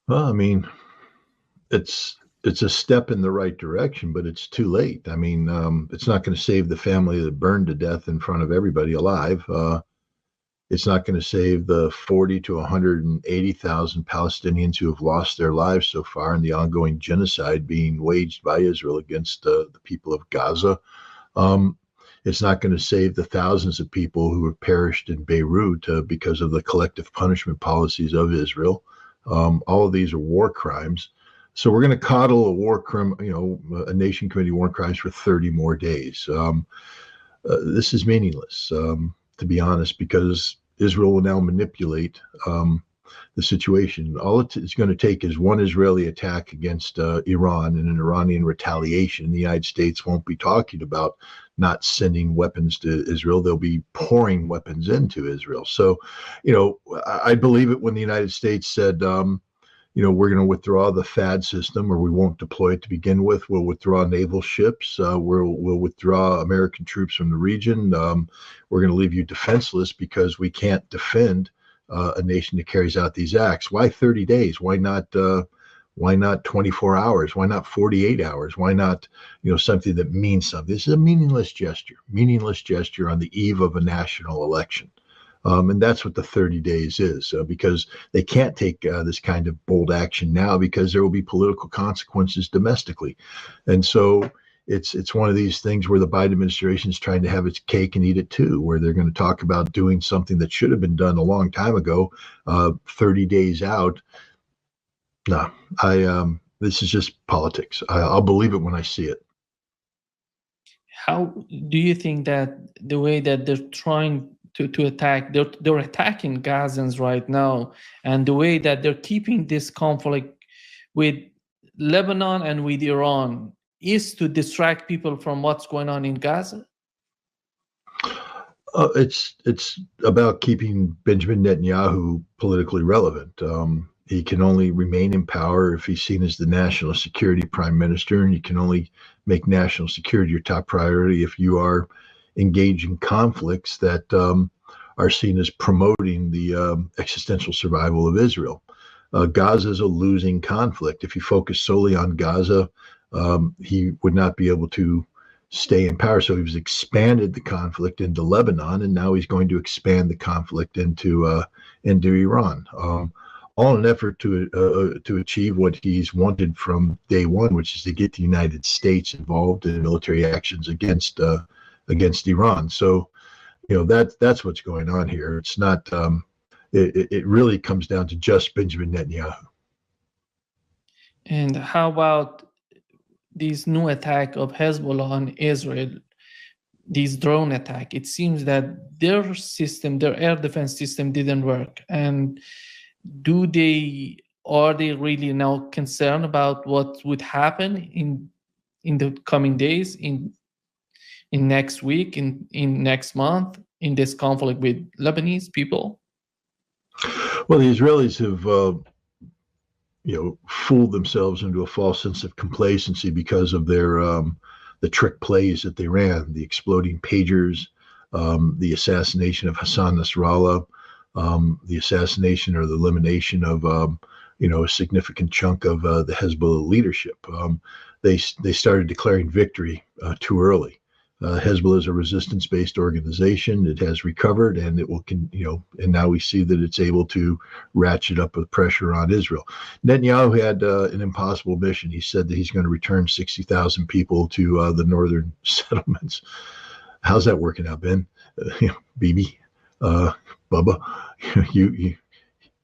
Well, I mean, it's a step in the right direction, but it's too late. I mean, it's not going to save the family that burned to death in front of everybody alive. It's not going to save the 40 to 180,000 Palestinians who have lost their lives so far in the ongoing genocide being waged by Israel against the people of Gaza. Um, it's not going to save the thousands of people who have perished in Beirut because of the collective punishment policies of Israel. All of these are war crimes. So we're going to coddle a war crime, a nation committing war crimes for 30 more days. This is meaningless, to be honest, because Israel will now manipulate the situation. All it's going to take is one Israeli attack against Iran and an Iranian retaliation. The United States won't be talking about not sending weapons to Israel. They'll be pouring weapons into Israel. So, I believe it when the United States said, we're going to withdraw the THAAD system, or we won't deploy it to begin with. We'll withdraw naval ships. We'll withdraw American troops from the region. We're going to leave you defenseless because we can't defend a nation that carries out these acts. Why 30 days? Why not 24 hours? Why not 48 hours? Why not, something that means something? This is a meaningless gesture on the eve of a national election. And that's what the 30 days is, because they can't take this kind of bold action now because there will be political consequences domestically. And so it's one of these things where the Biden administration is trying to have its cake and eat it too, where they're going to talk about doing something that should have been done a long time ago, 30 days out. No, this is just politics. I'll believe it when I see it. How do you think that the way that they're trying to attack, they're attacking Gazans right now, and the way that they're keeping this conflict with Lebanon and with Iran is to distract people from what's going on in Gaza? It's about keeping Benjamin Netanyahu politically relevant. He can only remain in power if he's seen as the national security prime minister, and you can only make national security your top priority if you are engaging conflicts that are seen as promoting the existential survival of Israel. Gaza is a losing conflict. If you focus solely on Gaza, he would not be able to stay in power. So he's expanded the conflict into Lebanon, and now he's going to expand the conflict into Iran. All in an effort to achieve what he's wanted from day one, which is to get the United States involved in military actions against Iran. So, that's what's going on here. It's not. It really comes down to just Benjamin Netanyahu. And how about this new attack of Hezbollah on Israel, this drone attack? It seems that their air defense system didn't work. And are they really now concerned about what would happen in the coming days, in next week, in next month, in this conflict with Lebanese people? Well, the Israelis have fooled themselves into a false sense of complacency because of their the trick plays that they ran, the exploding pagers, the assassination of Hassan Nasrallah, the assassination or the elimination of a significant chunk of the Hezbollah leadership. They started declaring victory too early. Hezbollah is a resistance-based organization. It has recovered, and it will, and now we see that it's able to ratchet up the pressure on Israel. Netanyahu had an impossible mission. He said that he's going to return 60,000 people to the northern settlements. How's that working out, Ben? Bibi, Bubba, you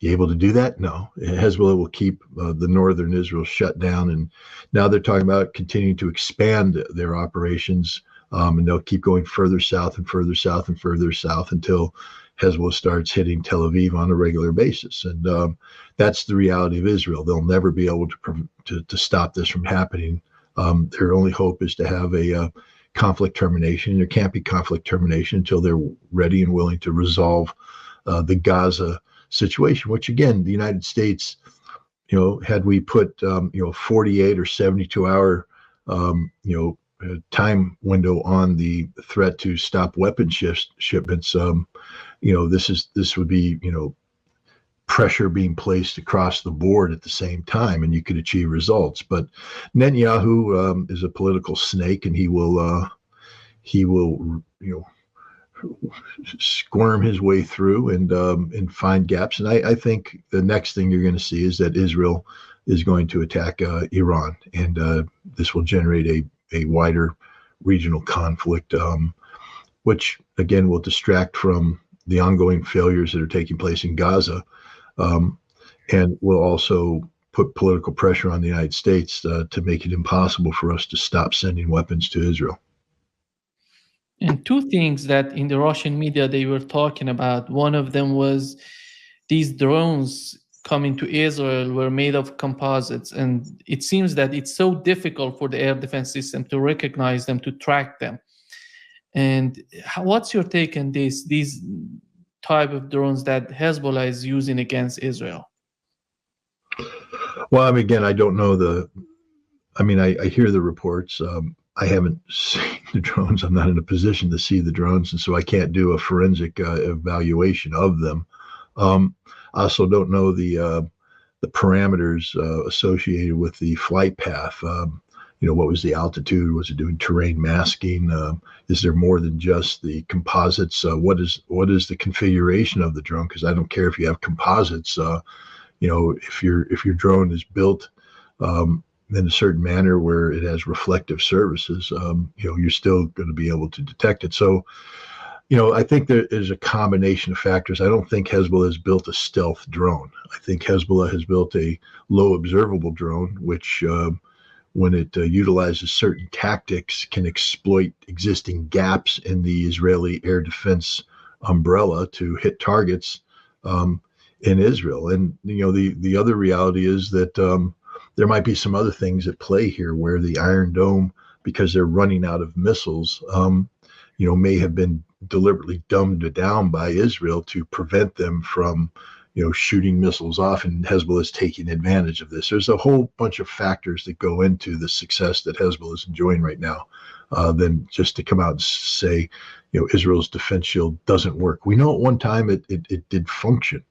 able to do that? No. Hezbollah will keep the northern Israel shut down, and now they're talking about continuing to expand their operations. And they'll keep going further south and further south and further south until Hezbollah starts hitting Tel Aviv on a regular basis. And that's the reality of Israel. They'll never be able to stop this from happening. Their only hope is to have a conflict termination. There can't be conflict termination until they're ready and willing to resolve the Gaza situation, which, again, the United States, had we put 48 or 72 hour time window on the threat to stop weapon shipments, this would be pressure being placed across the board at the same time, and you could achieve results. But Netanyahu is a political snake, and he will squirm his way through and find gaps. And I think the next thing you're going to see is that Israel is going to attack Iran, and this will generate a wider regional conflict, which again will distract from the ongoing failures that are taking place in Gaza, and will also put political pressure on the United States to make it impossible for us to stop sending weapons to Israel. And two things that in the Russian media they were talking about, one of them was these drones coming to Israel were made of composites, and it seems that it's so difficult for the air defense system to recognize them, to track them. And what's your take on these type of drones that Hezbollah is using against Israel? Well, again, I don't know I hear the reports. I haven't seen the drones. I'm not in a position to see the drones, and so I can't do a forensic evaluation of them. I also don't know the parameters associated with the flight path. What was the altitude? Was it doing terrain masking? Is there more than just the composites? What is the configuration of the drone? Because I don't care if you have composites. If your drone is built in a certain manner where it has reflective surfaces, you're still going to be able to detect it. So, I think there is a combination of factors. I don't think Hezbollah has built a stealth drone. I think Hezbollah has built a low observable drone, which when it utilizes certain tactics, can exploit existing gaps in the Israeli air defense umbrella to hit targets in Israel. And the other reality is that there might be some other things at play here, where the Iron Dome, because they're running out of missiles, may have been deliberately dumbed down by Israel to prevent them from shooting missiles off, and Hezbollah is taking advantage of this. There's a whole bunch of factors that go into the success that Hezbollah is enjoying right now, than just to come out and say, Israel's defense shield doesn't work. We know at one time it did function,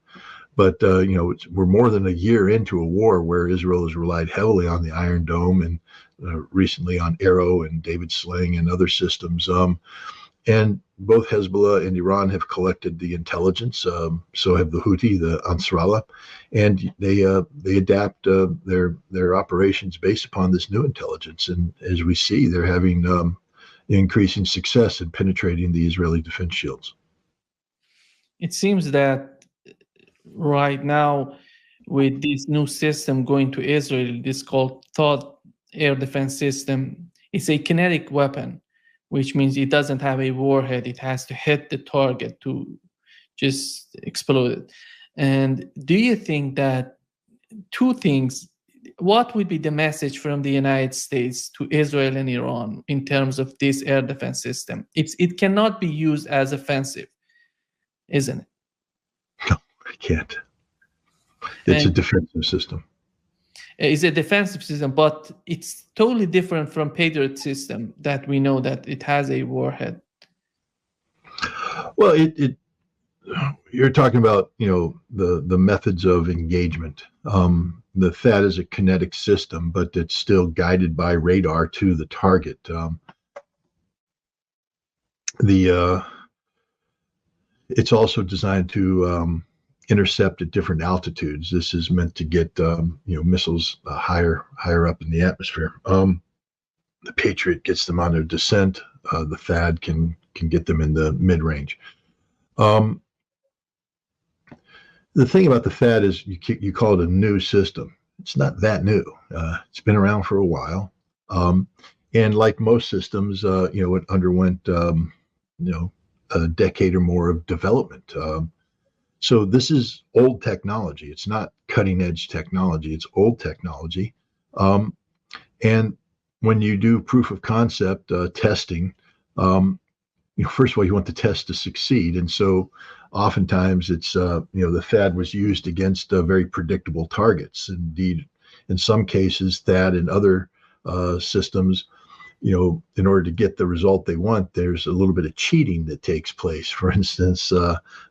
but we're more than a year into a war where Israel has relied heavily on the Iron Dome and recently on Arrow and David Sling and other systems. And both Hezbollah and Iran have collected the intelligence. So have the Houthi, the Ansarallah, and they adapt their operations based upon this new intelligence. And as we see, they're having increasing success in penetrating the Israeli defense shields. It seems that right now, with this new system going to Israel, this called THAAD air defense system, it's a kinetic weapon, which means it doesn't have a warhead. It has to hit the target to just explode it. And do you think that two things, what would be the message from the United States to Israel and Iran in terms of this air defense system? It cannot be used as offensive, isn't it? No, it can't. It's a defensive system. It's a defensive system, but it's totally different from Patriot system that we know that it has a warhead. Well, you're talking about the methods of engagement. The THAAD is a kinetic system, but it's still guided by radar to the target. It's also designed to intercept at different altitudes. This is meant to get missiles higher up in the atmosphere. The Patriot gets them on their descent. The THAAD can get them in the mid-range. The thing about the THAAD is you call it a new system. It's not that new. It's been around for a while, and like most systems, it underwent a decade or more of development. So this is old technology. It's not cutting edge technology. It's old technology. And when you do proof of concept testing, first of all, you want the test to succeed. And so oftentimes it's, the THAAD was used against very predictable targets. Indeed, in some cases, THAAD and other systems in order to get the result they want, there's a little bit of cheating that takes place. For instance,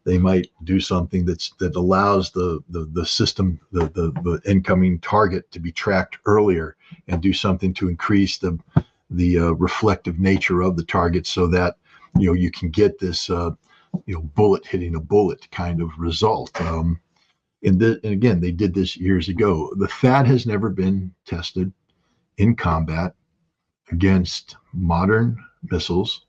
they might do something that allows the system, the incoming target, to be tracked earlier, and do something to increase the reflective nature of the target, so that you can get this bullet hitting a bullet kind of result. And again, they did this years ago. The THAAD has never been tested in combat against modern missiles,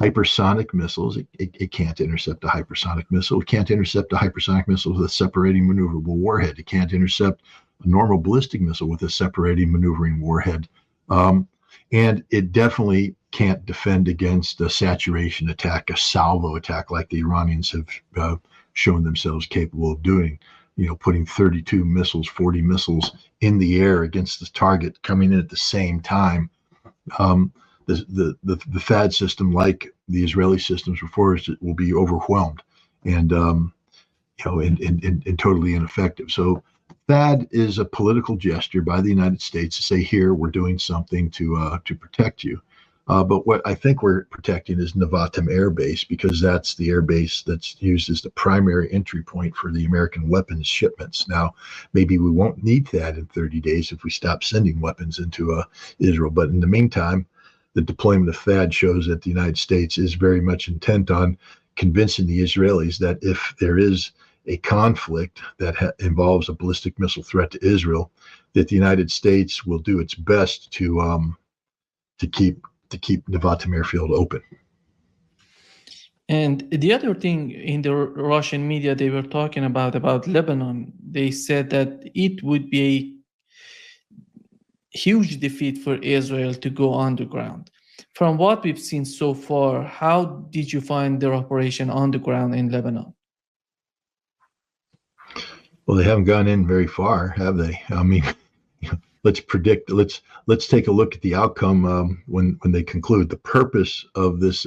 hypersonic missiles. It can't intercept a hypersonic missile. It can't intercept a hypersonic missile with a separating maneuverable warhead. It can't intercept a normal ballistic missile with a separating maneuvering warhead. And it definitely can't defend against a saturation attack, a salvo attack, like the Iranians have shown themselves capable of doing. Putting 32 missiles, 40 missiles in the air against the target coming in at the same time. The THAAD system, like the Israeli systems before us, will be overwhelmed and and totally ineffective. So THAAD is a political gesture by the United States to say, here, we're doing something to protect you. But what I think we're protecting is Nevatim Air Base, because that's the air base that's used as the primary entry point for the American weapons shipments. Now, maybe we won't need that in 30 days if we stop sending weapons into Israel. But in the meantime, the deployment of THAAD shows that the United States is very much intent on convincing the Israelis that if there is a conflict that involves a ballistic missile threat to Israel, that the United States will do its best to keep Nevatim Airfield open. And the other thing, in the Russian media, they were talking about Lebanon. They said that it would be a huge defeat for Israel to go underground. From what we've seen so far, how did you find their operation on the ground in Lebanon? Well, they haven't gone in very far, have they? I mean, let's take a look at the outcome when they conclude. The purpose of this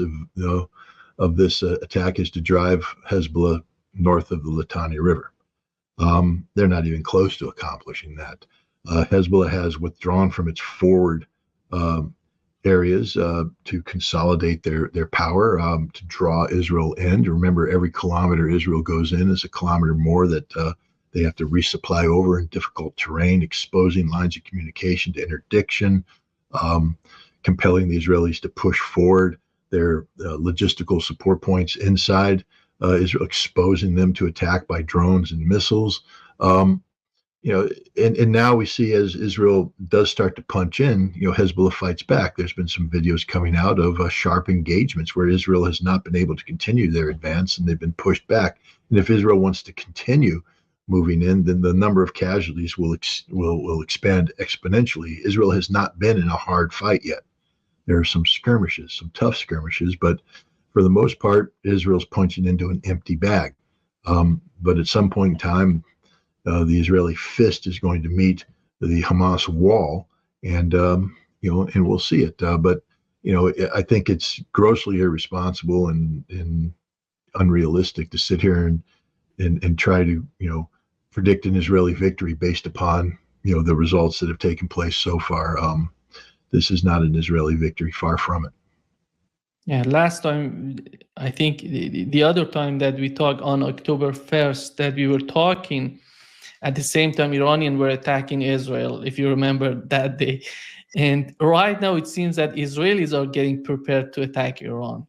attack is to drive Hezbollah north of the Litani River. They're not even close to accomplishing that. Hezbollah has withdrawn from its forward areas to consolidate their power, to draw Israel in. Remember, every kilometer Israel goes in is a kilometer more that they have to resupply over in difficult terrain, exposing lines of communication to interdiction, compelling the Israelis to push forward their logistical support points inside Israel, exposing them to attack by drones and missiles. And now we see, as Israel does start to punch in, Hezbollah fights back. There's been some videos coming out of sharp engagements where Israel has not been able to continue their advance, and they've been pushed back. And if Israel wants to continue moving in, then the number of casualties will expand exponentially. Israel has not been in a hard fight yet. There are some skirmishes, some tough skirmishes, but for the most part, Israel's punching into an empty bag. But at some point in time, the Israeli fist is going to meet the Hamas wall, and and we'll see it. But I think it's grossly irresponsible and unrealistic to sit here and try to predict an Israeli victory based upon the results that have taken place so far. This is not an Israeli victory, far from it. Yeah, last time, I think the other time that we talked on October 1st, that we were talking at the same time Iranians were attacking Israel, if you remember that day. And right now it seems that Israelis are getting prepared to attack Iran.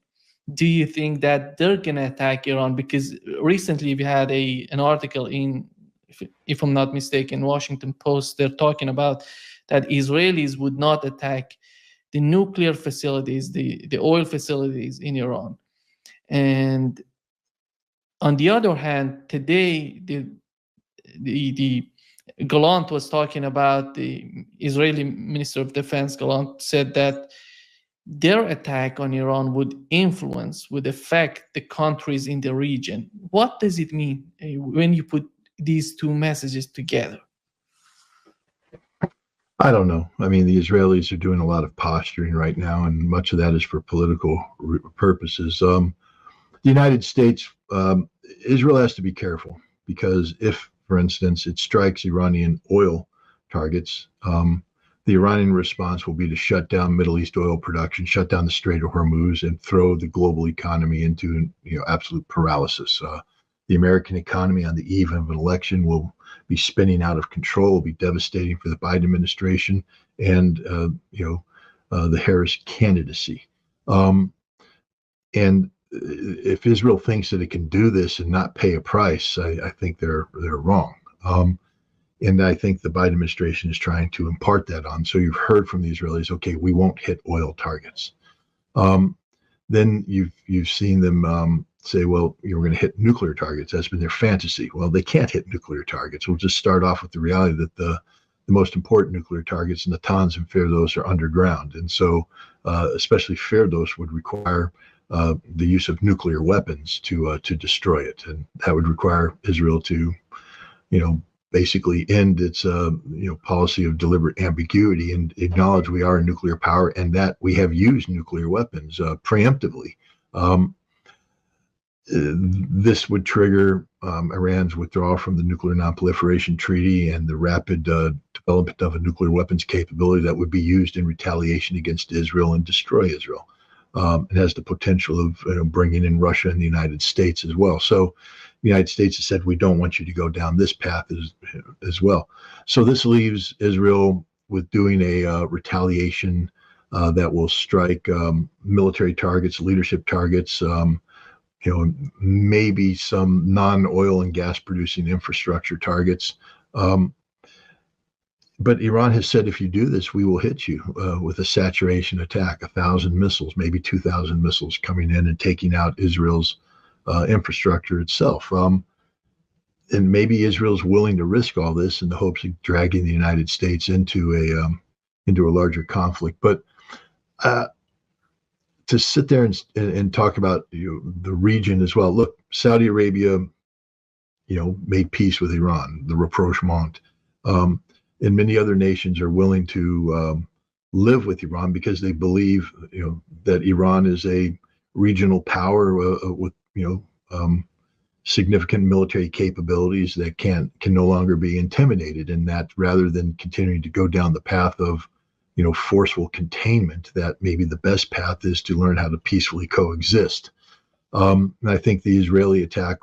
Do you think that they're going to attack Iran? Because recently we had an article in, if I'm not mistaken, Washington Post, they're talking about that Israelis would not attack the nuclear facilities, the oil facilities in Iran. And on the other hand, today, the Gallant was talking about, the Israeli Minister of Defense, Gallant, said that their attack on Iran would affect the countries in the region. What does it mean when you put these two messages together? I don't know. I mean, the Israelis are doing a lot of posturing right now, and much of that is for political purposes. The United States, Israel has to be careful, because if, for instance, it strikes Iranian oil targets, the Iranian response will be to shut down Middle East oil production, shut down the Strait of Hormuz, and throw the global economy into absolute paralysis. The American economy on the eve of an election will be spinning out of control, will be devastating for the Biden administration and the Harris candidacy. And if Israel thinks that it can do this and not pay a price, I think they're wrong. And I think the Biden administration is trying to impart that on. So you've heard from the Israelis, okay, we won't hit oil targets. Then you've seen them say, well, we're going to hit nuclear targets. That's been their fantasy. Well, they can't hit nuclear targets. We'll just start off with the reality that the most important nuclear targets, Natanz and Firdos, are underground. And so especially Firdos would require the use of nuclear weapons to destroy it. And that would require Israel to, basically end its policy of deliberate ambiguity and acknowledge we are a nuclear power and that we have used nuclear weapons preemptively. This would trigger Iran's withdrawal from the Nuclear Nonproliferation Treaty and the rapid development of a nuclear weapons capability that would be used in retaliation against Israel and destroy Israel. It has the potential of bringing in Russia and the United States as well. So the United States has said, we don't want you to go down this path as well. So this leaves Israel with doing a retaliation that will strike military targets, leadership targets, maybe some non-oil and gas producing infrastructure targets. But Iran has said, if you do this, we will hit you with a saturation attack, 1,000 missiles, maybe 2,000 missiles coming in and taking out Israel's infrastructure itself. And maybe Israel's willing to risk all this in the hopes of dragging the United States into a larger conflict. But to sit there and talk about the region as well. Look, Saudi Arabia, made peace with Iran, the rapprochement. And many other nations are willing to live with Iran because they believe, that Iran is a regional power with significant military capabilities that can no longer be intimidated, and that rather than continuing to go down the path of forceful containment, that maybe the best path is to learn how to peacefully coexist. And I think the Israeli attack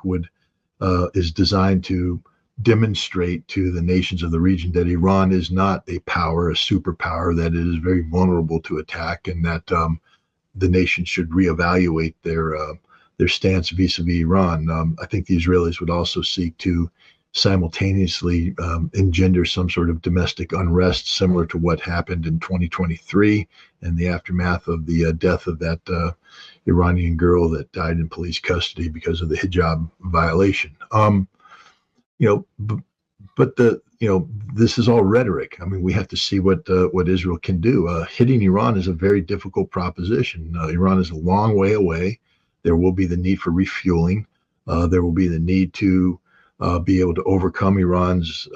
is designed to demonstrate to the nations of the region that Iran is not a power, a superpower, that it is very vulnerable to attack, and that the nation should reevaluate their stance vis-a-vis Iran. I think the Israelis would also seek to simultaneously engender some sort of domestic unrest similar to what happened in 2023 and the aftermath of the death of that Iranian girl that died in police custody because of the hijab violation. But this is all rhetoric. I mean, we have to see what Israel can do. Hitting Iran is a very difficult proposition. Iran is a long way away. There will be the need for refueling. There will be the need to be able to overcome Iran's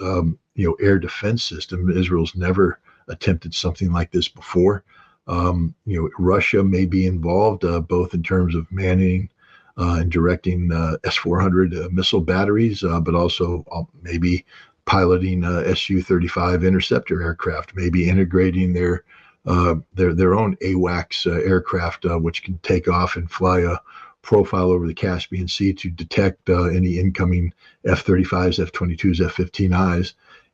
air defense system. Israel's never attempted something like this before. Russia may be involved both in terms of manning and directing S-400 missile batteries, but also maybe piloting Su-35 interceptor aircraft, maybe integrating their own AWACS aircraft, which can take off and fly a profile over the Caspian Sea to detect any incoming F-35s, F-22s, F-15Is,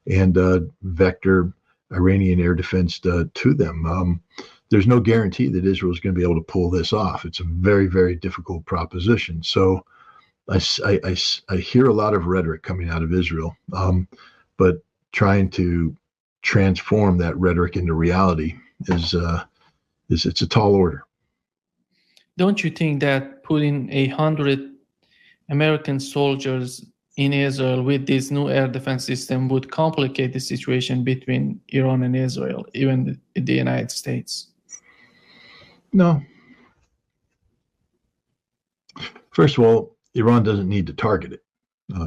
and vector Iranian air defense to them. There's no guarantee that Israel is going to be able to pull this off. It's a very, very difficult proposition. So I hear a lot of rhetoric coming out of Israel, but trying to transform that rhetoric into reality is it's a tall order. Don't you think that putting 100 American soldiers in Israel with this new air defense system would complicate the situation between Iran and Israel, even the United States? No. First of all, Iran doesn't need to target it.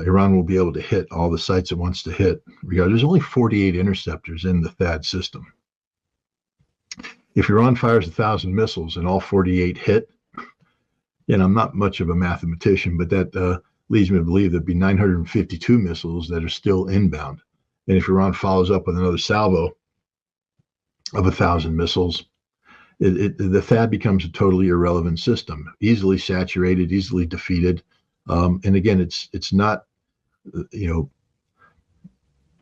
Iran will be able to hit all the sites it wants to hit. There's only 48 interceptors in the THAAD system. If Iran fires 1,000 missiles and all 48 hit, and I'm not much of a mathematician, but that leads me to believe there'd be 952 missiles that are still inbound. And if Iran follows up with another salvo, of 1,000 missiles, the THAAD becomes a totally irrelevant system, easily saturated, easily defeated. And again, it's not,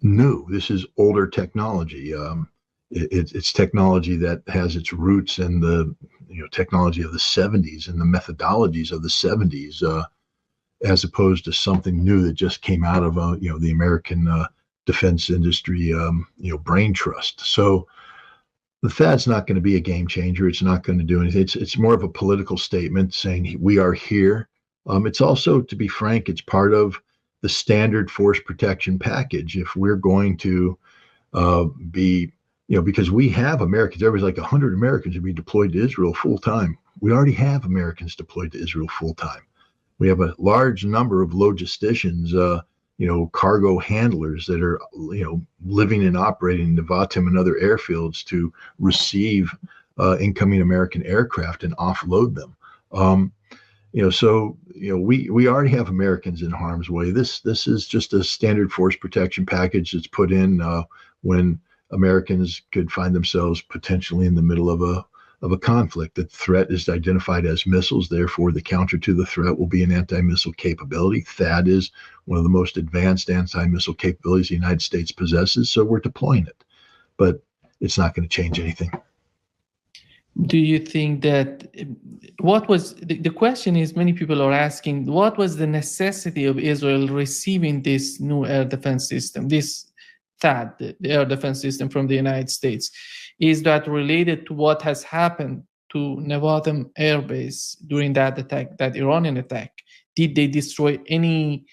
new. This is older technology. It's technology that has its roots in the technology of the 70s and the methodologies of the 70s, as opposed to something new that just came out of the American defense industry brain trust. So the THAAD's not going to be a game changer. It's not going to do anything. It's more of a political statement saying we are here. It's also, to be frank, it's part of the standard force protection package. If we're going to be, because we have Americans, there was like 100 Americans to be deployed to Israel full time. We already have Americans deployed to Israel full time. We have a large number of logisticians, cargo handlers that are, living and operating in Nevatim and other airfields to receive incoming American aircraft and offload them. We already have Americans in harm's way. This is just a standard force protection package that's put in when Americans could find themselves potentially in the middle of a conflict. The threat is identified as missiles. Therefore, the counter to the threat will be an anti-missile capability. THAAD is one of the most advanced anti-missile capabilities the United States possesses, so we're deploying it. But it's not going to change anything. Do you think that what was the question is, many people are asking, what was the necessity of Israel receiving this new air defense system, this THAAD, the air defense system from the United States? Is that related to what has happened to Nevatim Air Base during that attack, that Iranian attack? Did they destroy any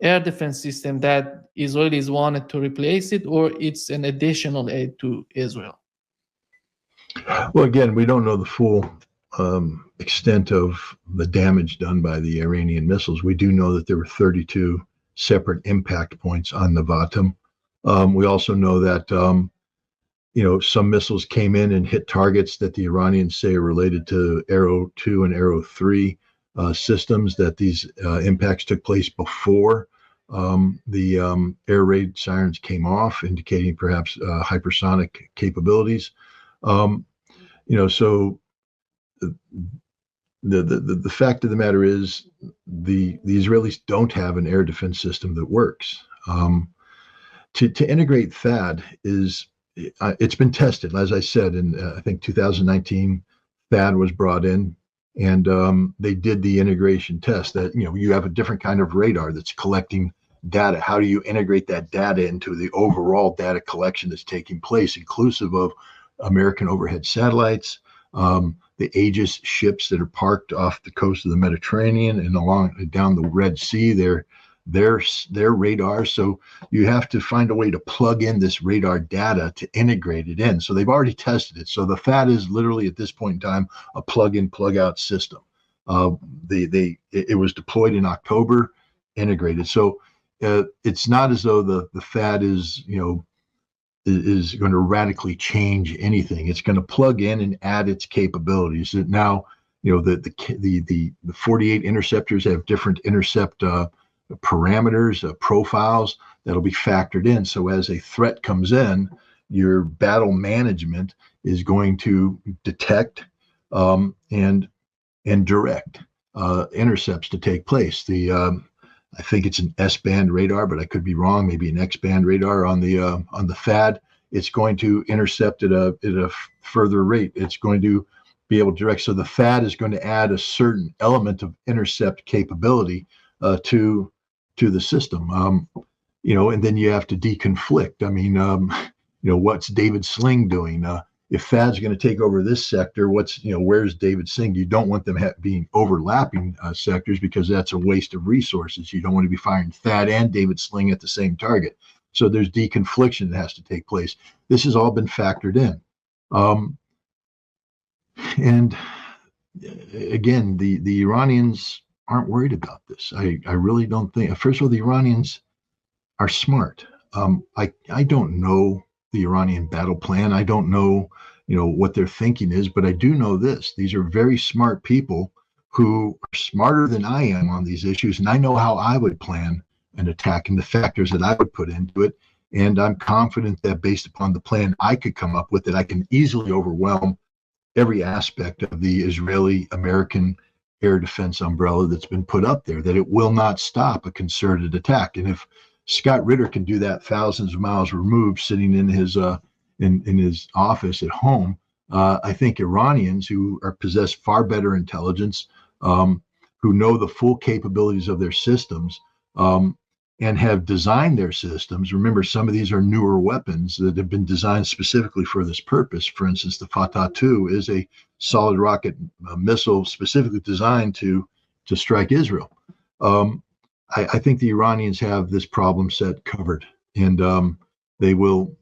air defense system that Israelis wanted to replace it, or it's an additional aid to Israel? Well, again, we don't know the full extent of the damage done by the Iranian missiles. We do know that there were 32 separate impact points on Nevatim. We also know that some missiles came in and hit targets that the Iranians say are related to Arrow 2 and Arrow 3 systems, that these impacts took place before the air raid sirens came off, indicating perhaps hypersonic capabilities. So the fact of the matter is the Israelis don't have an air defense system that works. To integrate THAAD it's been tested. As I said, in I think 2019, THAAD was brought in, and they did the integration test that, you have a different kind of radar that's collecting data. How do you integrate that data into the overall data collection that's taking place, inclusive of American overhead satellites, the Aegis ships that are parked off the coast of the Mediterranean and down the Red Sea, their radar. So you have to find a way to plug in this radar data to integrate it in. So they've already tested it. So the THAAD is literally at this point in time a plug-in, plug-out system. It was deployed in October, integrated. So it's not as though the THAAD is going to radically change anything. It's going to plug in and add its capabilities. Now, the 48 interceptors have different intercept parameters, profiles that'll be factored in. So as a threat comes in, your battle management is going to detect and direct intercepts to take place. I think it's an S-band radar, but I could be wrong. Maybe an X-band radar on the THAAD. It's going to intercept at a further rate. It's going to be able to direct. So the THAAD is going to add a certain element of intercept capability to the system. And then you have to deconflict. I mean, what's David Sling doing? If THAAD's going to take over this sector, where's David Sling? You don't want them being overlapping sectors, because that's a waste of resources. You don't want to be firing THAAD and David Sling at the same target. So there's deconfliction that has to take place. This has all been factored in. And again, the Iranians aren't worried about this. I really don't think. First of all, the Iranians are smart. I don't know the Iranian battle plan. I don't know, what their thinking is, but I do know this. These are very smart people who are smarter than I am on these issues, and I know how I would plan an attack and the factors that I would put into it. And I'm confident that based upon the plan I could come up with, that I can easily overwhelm every aspect of the Israeli-American air defense umbrella that's been put up there, that it will not stop a concerted attack. And if Scott Ritter can do that thousands of miles removed, sitting in his office at home, I think Iranians who possess far better intelligence, who know the full capabilities of their systems, and have designed their systems. Remember, some of these are newer weapons that have been designed specifically for this purpose. For instance, the Fatah 2 is a solid rocket missile specifically designed to strike Israel. I think the Iranians have this problem set covered, and they will